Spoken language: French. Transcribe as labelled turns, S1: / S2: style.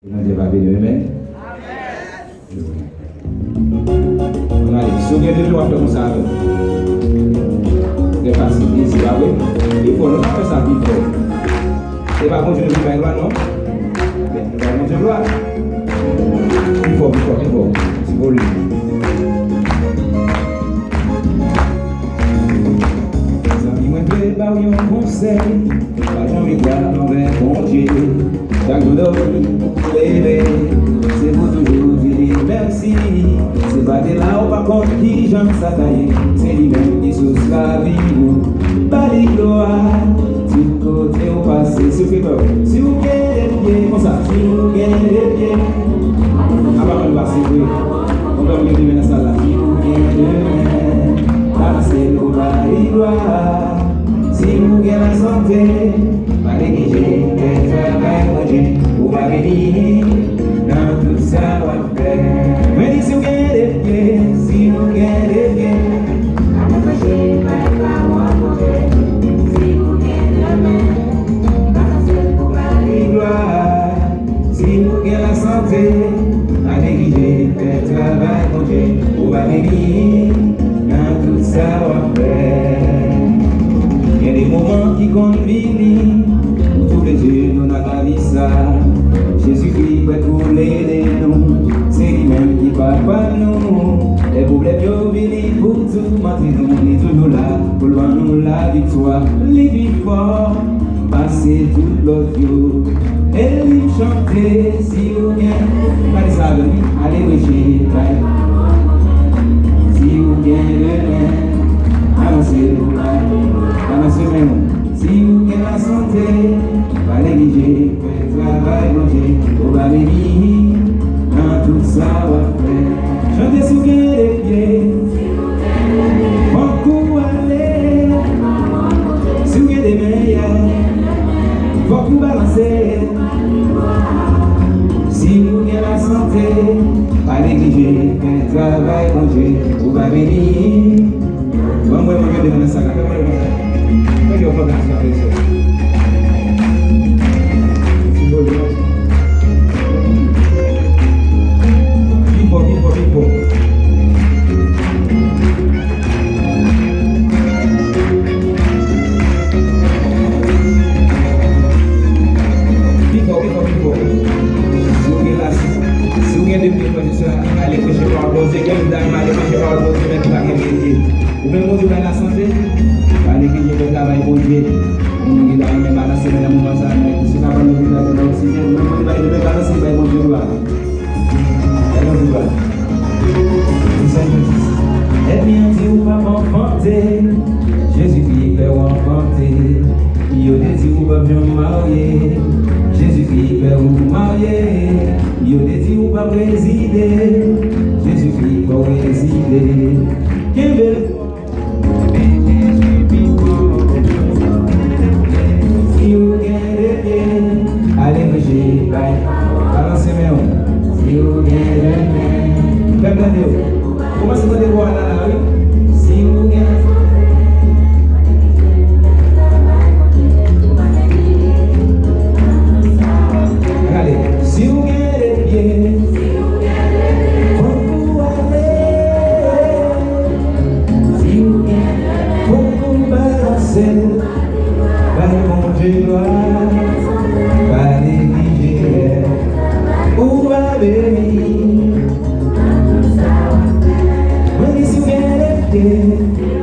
S1: Dieu va bénir, amen. On a dit, si vous avez besoin de comme ça, c'est facile, c'est pas vrai. Il faut nous faire ça vite. C'est pas bon, je ne veux pas gloire, non? Mais nous allons dire gloire. Il faut, c'est pour lui. Par un conseil, pas jamais voir mauvais bon Dieu. Chaque jour d'aujourd'hui, bébé, c'est pour toujours dire merci. C'est pas de là ou pas contre qui j'en s'attaille. C'est lui-même qui sous la vie. Bali gloire, tout côté au passé. Si vous faites si vous gagnez les pieds, comme ça, si vous gagnez les pieds. Avant de passer, oui, on va me dire dans la salle. Si vous gagnez les pieds, c'est le bali gloire. Si vous gagnez la santé, pas négliger, travail manger, vous va venir dans tout ça va faire. Mais si vous gagnez les pieds, si vous gagnez les pieds, pas manger, pas manger. Si vous gagnez la main, pas seul pour la gloire. Si vous gagnez la santé, pas négliger, travail manger, vous va venir dans tout ça va faire. Il y a des moments qui comptent venir, où tous les yeux nous n'ont vu ça. Jésus-Christ va pour l'aider nous, c'est lui-même qui parle par nous. Les problèmes sont venus pour tout maintenant, on est toujours là, pour loin nous la victoire. Les vies forts, passer tout l'autre jour, et lui chanter si vous gagnez. Allez ça, allez oui, si vous gagnez le bien, avancez vous là. Si vous gagnez la santé, pas négliger, faites travail manger, au bas venir, dans tout ça va faire. Chantez si vous gagnez les pieds, beaucoup aller. Si vous gagnez des meilleurs, faut vous balancer. Si vous gagnez la santé, pas négliger, faites travail manger, au bas venir. Vamos manger devant la salle. Olha o programa que apareceu. Pipo. Pipo. Se alguém deveria fazer isso, aller pêcher par le bosé, quel dame aller pêcher par le bosé, mais qui va gagner. Ou même on dans la santé. Pas négliger le travail pour Dieu. On est dans le même balancer, mais on va s'arrêter. Si on n'a pas le village de l'oxygène, on va le balancer, mais on va le voir. Eh bien, si vous ne pas enfanter, Jésus-Christ fait vous enfanter. Il a dit vous ne pas bien marier. Jésus-Christ fait vous marier. Il a dit vous ne pas résider. Jésus-Christ va résider. Quelle belle allez me j'ai balancez mes hommes. Si vous gagnez, regardez, comment ça va voir là, oui? Si vous gagnez, regardez, si vous gagnez les pieds, faut aller. Si vous gagnez, faut vous balancer, mon Dieu gloire. Où va venir? Mais si vous gagnez les pieds,